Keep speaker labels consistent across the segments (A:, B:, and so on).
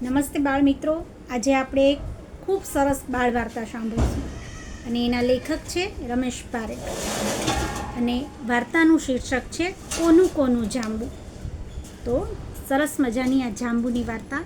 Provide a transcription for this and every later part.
A: નમસ્તે બાળ મિત્રો, આજે આપણે એક ખૂબ સરસ બાળ વાર્તા સાંભળીશું અને એના લેખક છે રમેશ પારેખ અને વાર્તાનું શીર્ષક છે કોનું કોનું જાંબુ. તો સરસ મજાની આ જાંબુની વાર્તા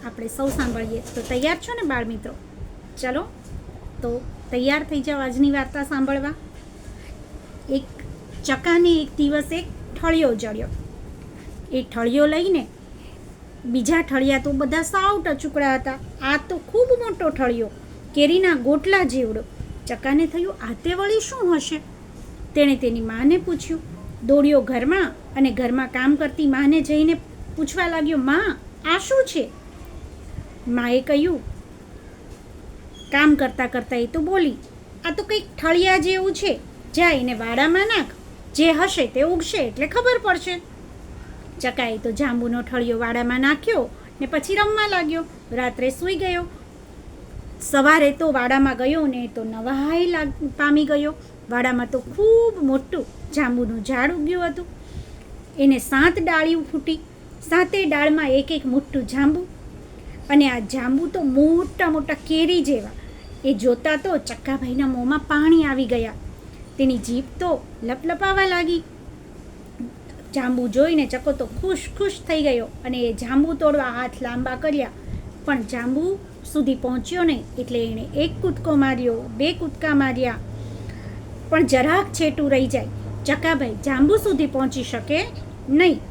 A: આપણે સૌ સાંભળીએ. તો તૈયાર છો ને બાળ મિત્રો? ચલો તો તૈયાર થઈ જાઓ આજની વાર્તા સાંભળવા. એક ચકાને એક દિવસ એક ઠળિયો જડ્યો. એ ઠળિયો લઈને બીજા ઠળિયા તો બધા સાવ ટચુકડા હતા. આ તો ખૂબ મોટો ઠળિયો, કેરીના ગોટલા જેવડો. ચકાને થયું આ તે વળી શું હશે? તેણે તેની માને પૂછ્યું. દોડ્યો ઘરમાં અને ઘરમાં કામ કરતી માને જઈને પૂછવા લાગ્યો, માં આ શું છે? માએ કહ્યું, કામ કરતાં કરતાં એ તો બોલી, આ તો કંઈક ઠળિયા જેવું છે, જા એને વાડામાં નાખ, જે હશે તે ઉગશે એટલે ખબર પડશે. ચકાએ તો જાંબુનો ઠળિયો વાડામાં નાખ્યો ને પછી રમવા લાગ્યો. રાત્રે સૂઈ ગયો. સવારે તો વાડામાં ગયો ને તો નવાઈ પામી ગયો. વાડામાં તો ખૂબ મોટું જાંબુનું ઝાડ ઉગ્યું હતું. એને 7 ડાળીઓ ફૂટી. 7 ડાળમાં એક એક મોટું જાંબુ. અને આ જાંબુ તો મોટા મોટા કેરી જેવા. એ જોતા તો ચક્કાભાઈના મોંમાં પાણી આવી ગયા. તેની જીભ તો લપલપાવા લાગી. જાંબુ જોઈને ચકો તો ખુશ થઈ ગયો અને એ જાંબુ તોડવા હાથ લાંબા કર્યા, પણ જાંબુ સુધી પહોંચ્યો નહીં. એટલે એણે 1 કૂદકો માર્યો, 2 કૂદકા માર્યા, પણ જરાક છેટું રહી જાય. ચકાભાઈ જાંબુ સુધી પહોંચી શકે નહીં.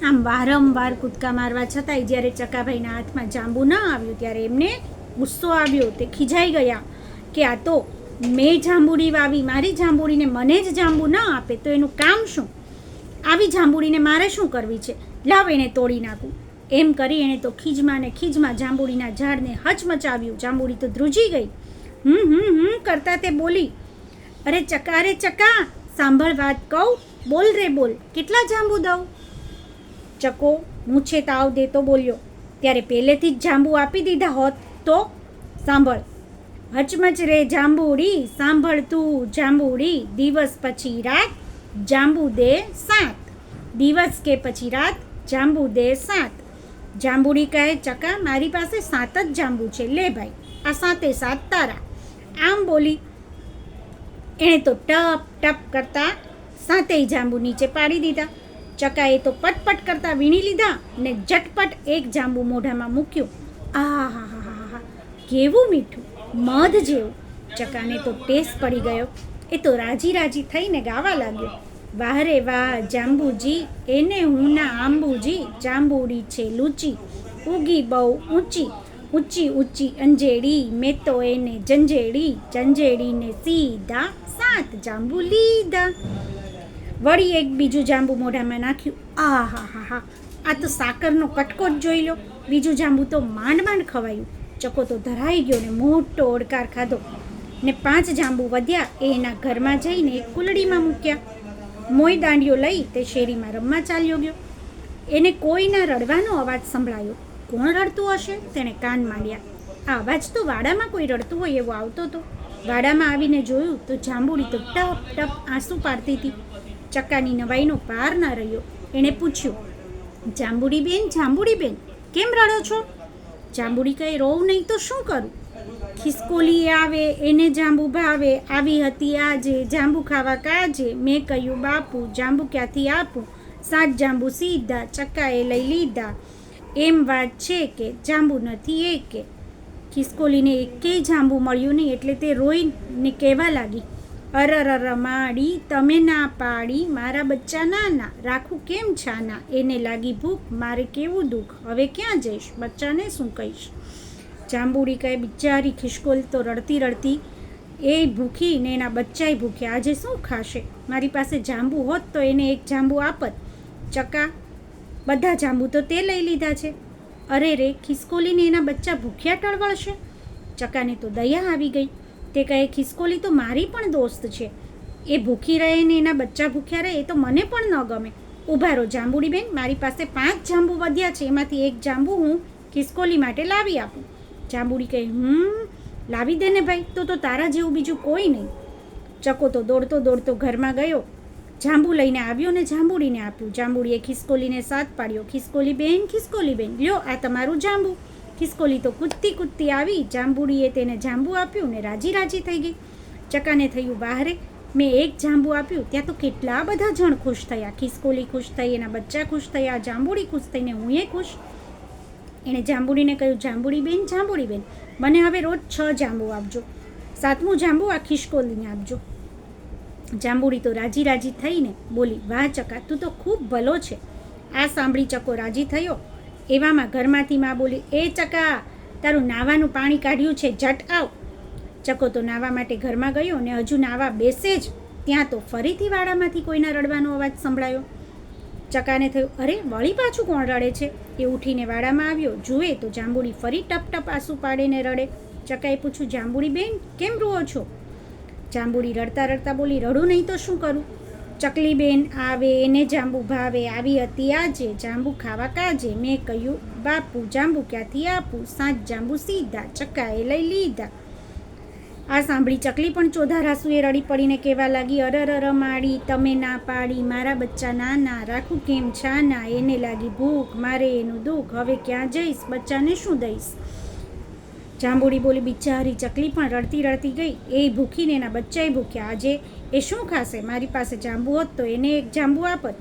A: આમ વારંવાર કૂદકા મારવા છતાંય જ્યારે ચકાભાઈના હાથમાં જાંબુ ન આવ્યું ત્યારે એમને ગુસ્સો આવ્યો. તે ખીજાઈ ગયા કે આ તો મેં જાંબુડી વાવી, મારી જાંબુડીને મને જ જાંબુ ન આપે તો એનું કામ શું? આવી જાંબુડીને મારે શું કરવી છે? લાવ એને તોડી નાખું. એમ કરી એણે તો ખીજમાં ને ખીજમાં જાંબુડીના ઝાડને હચમચાવ્યું. જાંબુડી તો ધ્રુજી ગઈ. કરતા તે બોલી, અરે ચકા, સાંભળ વાત કહું, બોલ રે બોલ, કેટલા જાંબુ દઉં? ચકો મૂછે તાવ દેતો બોલ્યો, ત્યારે પહેલેથી જ જાંબુ આપી દીધા હોત તો? સાંભળ, હચમચ રે જાંબુડી, સાંભળ તું જાંબુડી, દિવસ પછી રાત જાંબુ દે 7, દિવસ કે પછી રાત જાંબુ દે 7. જાંબુડી કહે, ચકા મારી પાસે 7 જ જાંબુ છે, લે ભાઈ આ 7 તારા. આમ બોલી એણે તો ટપ ટપ કરતા 7 જાંબુ નીચે પાડી દીધા. ચકાએ તો પટપટ કરતા વીણી લીધા ને ઝટપટ એક જાંબુ મોઢામાં મૂક્યું. આહાહાહા, કેવું મીઠું, મધ જેવું. ચકાને તો ટેસ્ટ પડી ગયો. એ તો રાજી થઈને ગાવા લાગ્યો, વાહ રે વાહ જાંબુજી, એને હું ના આંબુજી, જાંબુડી છે લૂચી, ઉગી બહુ ઊંચી, ઊંચી અંજેડી, મેં તો એને જંજેડીને સીધા 7 જાંબુ લીધા. વળી એક બીજું જાંબુ મોઢામાં નાખ્યું. આહાહાહા, આ તો સાકરનો કટકો જ જોઈ લો. બીજું જાંબુ તો માંડ ખવાયું. ચકો તો ધરાઈ ગયો ને મોટો ઓડકાર ખાધો ને 5 જાંબુ વધ્યા. એ એના ઘરમાં જઈને એક કુલડીમાં મૂક્યા. મોય દાંડિયો લઈ તે શેરીમાં રમવા ચાલ્યો ગયો. એને કોઈના રડવાનો અવાજ સંભળાયો. કોણ રડતું હશે? તેણે કાન માંડ્યા. આ અવાજ તો વાડામાં કોઈ રડતું હોય એવો આવતો હતો. વાડામાં આવીને જોયું તો જાંબુડી તો ટપ ટપ આંસુ પાડતી હતી. ચક્કાની નવાઈનો પાર ન રહ્યો. એણે પૂછ્યું, જાંબુડી બેન કેમ રડો છો? જાંબુડી કહે, રોવ નહીં તો શું કરું? ખિસકોલી આવે એને જાંબુ ભાવે, આવી હતી આજે જાંબુ ખાવા કાજે, મેં કહ્યું બાપુ જાંબુ ક્યાંથી આપું, 7 જાંબુ સીધા ચક્કાએ લઈ લીધા. એમ વાત છે કે જાંબુ નથી એકે. ખિસકોલીને એકેય જાંબુ મળ્યું નહીં એટલે તે રોઈને કહેવા લાગી, અરર માડી, તમે ના પાડી, મારા બચ્ચા નાના, રાખું કેમ છાના, એને લાગી ભૂખ, મારે કેવું દુઃખ, હવે ક્યાં જઈશ, બચ્ચાને શું કહીશ? જાંબુડી કહે, બિચારી ખિસકોલી તો રડતી એ ભૂખી ને એના બચ્ચાય ભૂખ્યા, આજે શું ખાશે? મારી પાસે જાંબુ હોત તો એને એક જાંબુ આપત. ચકા, બધા જાંબુ તો તે લઈ લીધા છે. અરે રે, ખિસકોલીને એના બચ્ચા ભૂખ્યા ટળવળશે? ચકાને તો દયા આવી ગઈ. તે કહે, ખિસકોલી તો મારી પણ દોસ્ત છે, એ ભૂખી રહે ને એના બચ્ચા ભૂખ્યા રહે એ તો મને પણ ન ગમે. ઊભા રહો જાંબુડી બેન, મારી પાસે 5 જાંબુ વધ્યા છે, એમાંથી એક જાંબુ હું ખિસકોલી માટે લાવી આપું. જાંબુડી કહે, લાવી દે ને ભાઈ, તો તારા જેવું બીજું કોઈ નહીં. ચકો તો દોડતો ઘરમાં ગયો જાંબુ લઈને આવ્યો ને જાંબુડીને આપ્યું. જાંબુડીએ ખિસકોલીને સાથ પાડ્યો. ખિસકોલી બેન, લ્યો આ તમારું જાંબુ. ખિસકોલી તો કૂદતી આવી. જાંબુડીએ તેને જાંબુ આપ્યું ને રાજી થઈ ગઈ. ચકાને થયું, વાહરે, મેં એક જાંબુ આપ્યું ત્યાં તો કેટલા બધા જણ ખુશ થયા. ખિસકોલી ખુશ થઈ, એના બચ્ચા ખુશ થયા, જાંબુડી ખુશ થઈને હું ખુશ. એણે જાંબુડીને કહ્યું, જાંબુડી બેન, મને હવે રોજ 6 જાંબુ આપજો. 7મું જાંબુ આ ખિસકોલીને આપજો. જાંબુડી તો રાજી થઈને બોલી, વાહ ચકા, તું તો ખૂબ ભલો છે. આ સાંભળી ચકો રાજી થયો. એવામાં ઘરમાંથી માં બોલી, એ ચકા, તારું નાવાનું પાણી કાઢ્યું છે, જટ આવ. ચકો તો નાવા માટે ઘરમાં ગયો ને હજુ નાવા બેસે જ ત્યાં તો ફરીથી વાડામાંથી કોઈના રડવાનો અવાજ સંભળાયો. ચકાને થયું, અરે વળી પાછું કોણ રડે છે? એ ઉઠીને વાડામાં આવ્યો. જુએ તો જાંબુડી ફરી ટપ આંસુ પાડીને રડે. ચકાએ પૂછ્યું, જાંબુડી બેન, કેમ રૂઓ છો? જાંબુડી રડતા બોલી, રડું નહીં તો શું કરું? ચકલી બેન આવે એને જાંબુ ભાવે, આવી હતી આજે જાંબુ ખાવા કાજે. મેં કહ્યું, બાપુ જાંબુ ક્યાંથી આપું? 7 જાંબુ સીધા ચકાએ લઈ લીધા. આ સાંભળી ચકલી પણ ચોધારાસુએ રડી પડીને કહેવા લાગી, અરર માડી, તમે ના પાડી, મારા બચ્ચા નાના, રાખું કેમ છાના? એને લાગી ભૂખ, મારે એનું દુઃખ, હવે ક્યાં જઈશ? બચ્ચાને શું દઈશ? જાંબુડી બોલી, બિચારી ચકલી પણ રડતી ગઈ. એ ભૂખીને એના બચ્ચાએ ભૂખ્યા. આજે એ શું ખાશે? મારી પાસે જાંબુ હોત તો એને એક જાંબુ આપત.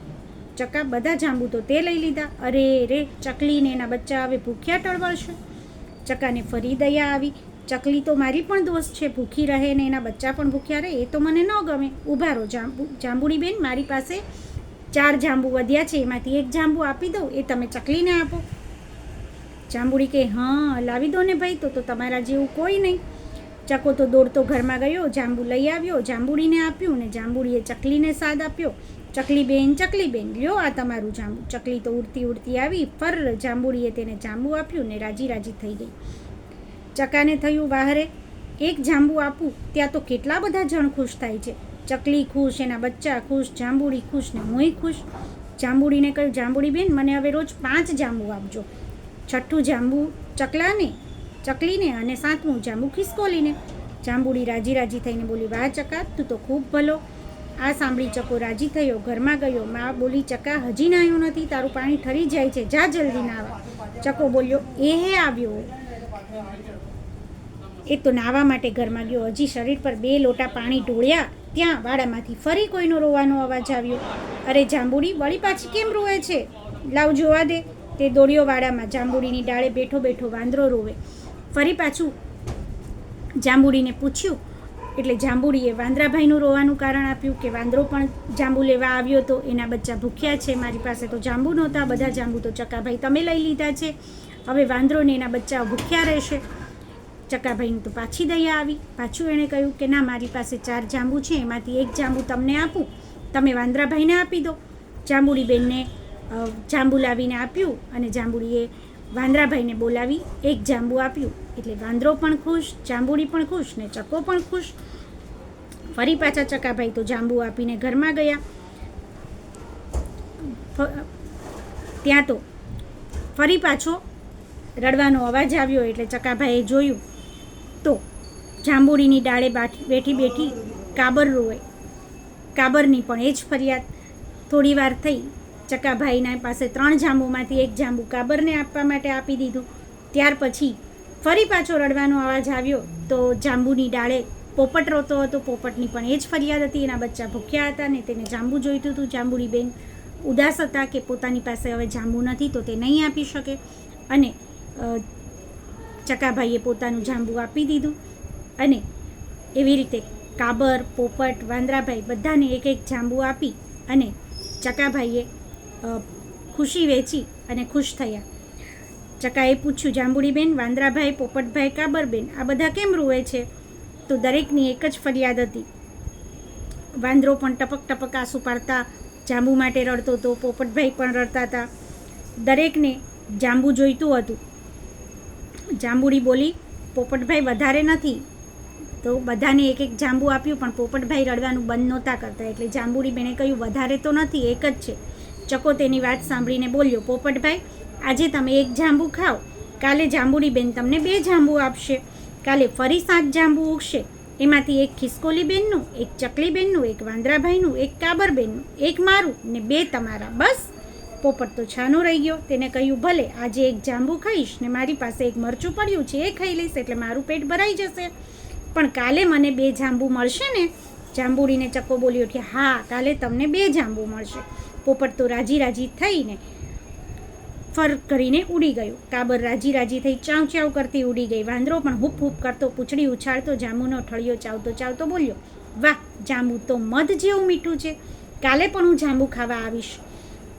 A: ચકા બધા જાંબુ તો તે લઈ લીધા. અરે રે, ચકલીને એના બચ્ચા હવે ભૂખ્યા ટળવળશે. ચકાને ફરી દયા આવી. ચકલી તો મારી પણ દોસ્ત છે, ભૂખી રહે ને એના બચ્ચા પણ ભૂખ્યા રહે, એ તો મને ન ગમે. ઊભા રહો જાંબુડી બેન, મારી પાસે 4 જાંબુ વધ્યા છે, એમાંથી એક જાંબુ આપી દઉં, એ તમે ચકલીને આપો. જાંબુડી કે, હા લાવી દો ને ભાઈ, તો તમારા જેવું કોઈ નહીં. ચકો તો દોડતો ઘરમાં ગયો, જાંબુ લઈ આવ્યો, જાંબુડીને આપ્યું ને જાંબુડીએ ચકલીને સાદ આપ્યો. ચકલી બેન, લ્યો આ તમારું જાંબુ. ચકલી તો ઉડતી આવી. જાંબુડીએ તેને જાંબુ આપ્યું ને રાજી થઈ ગઈ. ચકાને થયું, વાહરે, એક જાંબુ આપું ત્યાં તો કેટલા બધા જણ ખુશ થાય છે. ચકલી ખુશ, એના બચ્ચા ખુશ, જાંબુડી ખુશ ને હુંય ખુશ. જાંબુડીને કહ્યું, જાંબુડી બેન, મને હવે રોજ 5 જાંબુ આપજો. 6ઠું જાંબુ ચકલીને અને 7મું જાંબુ ખિસકોલીને. જાંબુડી રાજી થઈને બોલી, વાહ ચકા, તું તો ખૂબ ભલો. આ સાંભળી ચકો રાજી થયો. ઘરમાં ગયો. માં બોલી, ચકા હજી નાહ્યો નથી, તારું પાણી ઠરી જાય છે, જા જલ્દી નાવા. ચકો બોલ્યો, એ આવ્યો. એ તો નાવા માટે ઘરમાં ગયો. હજી શરીર પર 2 લોટા પાણી ઢોળ્યા ત્યાં વાડામાંથી ફરી કોઈનો રોવાનો અવાજ આવ્યો. અરે જાંબુડી, વળી પાછી કેમ રોવે છે? લાવ જોવા દે. તે દોડ્યો વાડામાં. જાંબુડીની ડાળે બેઠો વાંદરો રોવે. ફરી પાછું જાંબુડીને પૂછ્યું એટલે જાંબુડીએ વાંદરાભાઈનું રોવાનું કારણ આપ્યું કે વાંદરો પણ જાંબુ લેવા આવ્યો તો એના બચ્ચા ભૂખ્યા છે, મારી પાસે તો જાંબુ નહોતા, બધા જાંબુ તો ચકાભાઈ તમે લઈ લીધા છે, હવે વાંદરોને એના બચ્ચાઓ ભૂખ્યા રહેશે. ચકાભાઈને તો પાછી દયા આવી. પાછું એણે કહ્યું કે ના, મારી પાસે 4 જાંબુ છે, એમાંથી એક જાંબુ તમને આપું, તમે વાંદરાભાઈને આપી દો. જાંબુડી બેનને જાંબુ લાવીને આપ્યું અને જાંબુડીએ વાંદરાભાઈને બોલાવી એક જાંબુ આપ્યું. એટલે વાંદરો પણ ખુશ, જાંબુડી પણ ખુશ ને ચકો પણ ખુશ. ફરી પાછા ચકાભાઈ તો જાંબુ આપીને ઘરમાં ગયા. ત્યાં તો ફરી પાછો રડવાનો અવાજ આવ્યો. એટલે ચકાભાઈએ જોયું તો જાંબુડીની ડાળે બેઠી કાબર રોવે. કાબરની પણ એ જ ફરિયાદ. થોડી વાર થઈ. ચકાભાઈના પાસે 3 જાંબુમાંથી એક જાંબુ કાબરને આપવા માટે આપી દીધું. ત્યાર પછી ફરી પાછો રડવાનો અવાજ આવ્યો તો જાંબુની ડાળે પોપટ રોતો હતો. પોપટની પણ એ જ ફરિયાદ હતી, એના બચ્ચા ભૂખ્યા હતા ને તેને જાંબુ જોઈતું હતું. જાંબુડી બેન ઉદાસ હતા કે પોતાની પાસે હવે જાંબુ નથી તો તે નહીં આપી શકે, અને ચકાભાઈએ પોતાનું જાંબુ આપી દીધું. અને એવી રીતે કાબર, પોપટ, વાંદરાભાઈ બધાને એક એક જાંબુ આપી અને ચકાભાઈએ ખુશી વેચી અને ખુશ થયા. ચકાએ પૂછ્યું, જાંબુડી બેન, વાંદરાભાઈ, પોપટભાઈ, કાબરબેન આ બધા કેમ રોવે છે? તો દરેકની એક જ ફરિયાદ હતી. વાંદરો પણ ટપક આંસુ પાડતા જાંબુ માટે રડતો હતો, પોપટભાઈ પણ રડતા હતા, દરેકને જાંબુ જોઈતું હતું. જાંબુડી બોલી, પોપટભાઈ વધારે નથી, તો બધાને એક એક જાંબુ આપ્યું, પણ પોપટભાઈ રડવાનું બંધ નહોતા કરતા. એટલે જાંબુડી બેને કહ્યું, વધારે તો નથી, એક જ છે. ચકો તેની વાત સાંભળીને બોલ્યો, પોપટભાઈ, આજે તમે એક જાંબુ ખાઓ, કાલે જાંબુડી બેન તમને 2 જાંબુ આપશે, કાલે ફરી 7 જાંબુ ઉગશે, એમાંથી એક ખિસકોલીબેનનું, એક ચકલીબેનનું, એક વાંદરાભાઈનું, એક કાબરબેનનું, એક મારું ને 2 તમારા. બસ. પોપટ તો છાનો રહી ગયો. તેને કહ્યું, ભલે આજે એક જાંબુ ખાઈશ ને મારી પાસે એક મરચું પડ્યું છે, એ ખાઈ લઈશ એટલે મારું પેટ ભરાઈ જશે. પણ કાલે મને 2 જાંબુ મળશે ને? જાંબુડીને ચકો બોલી ઉઠ્યા, હા, કાલે તમને 2 જાંબુ મળશે. પોપટ તો રાજી રાજી થઈને ફર કરીને ઉડી ગયું. કાબર રાજી રાજી થઈ ચાવ ચાવ કરતી ઉડી ગઈ. વાંદરો પણ હૂપ હૂપ કરતો પૂંછડી ઉછાળતો જાંબુનો ઠળિયો ચાવતો ચાવતો બોલ્યો, વાહ, જાંબુ તો મધ જેવું મીઠું છે. કાલે પણ હું જાંબુ ખાવા આવીશ.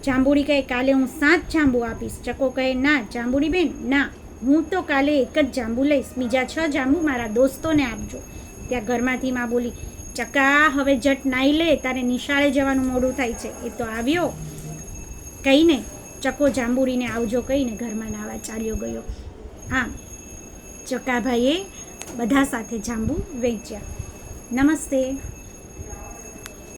A: જાંબુડી કહે, કાલે હું 7 જાંબુ આપીશ. ચકો કહે, ના જાંબુડી બેન, ના, હું તો કાલે એક જ જાંબુ લઈશ. બીજા 6 જાંબુ મારા દોસ્તોને આપજો. ત્યાં ઘરમાંથી માં બોલી, ચકા, હવે જટ નાઈ લે, તારે નિશાળે જવાનું મોડું થાય છે. એ તો આવ્યો કહીને ચકો જાંબુડીને આવજો કહીને ઘરમાં નાવા ચાલ્યો ગયો. આમ ચકાભાઈએ બધા સાથે જાંબુ વેચ્યા. નમસ્તે.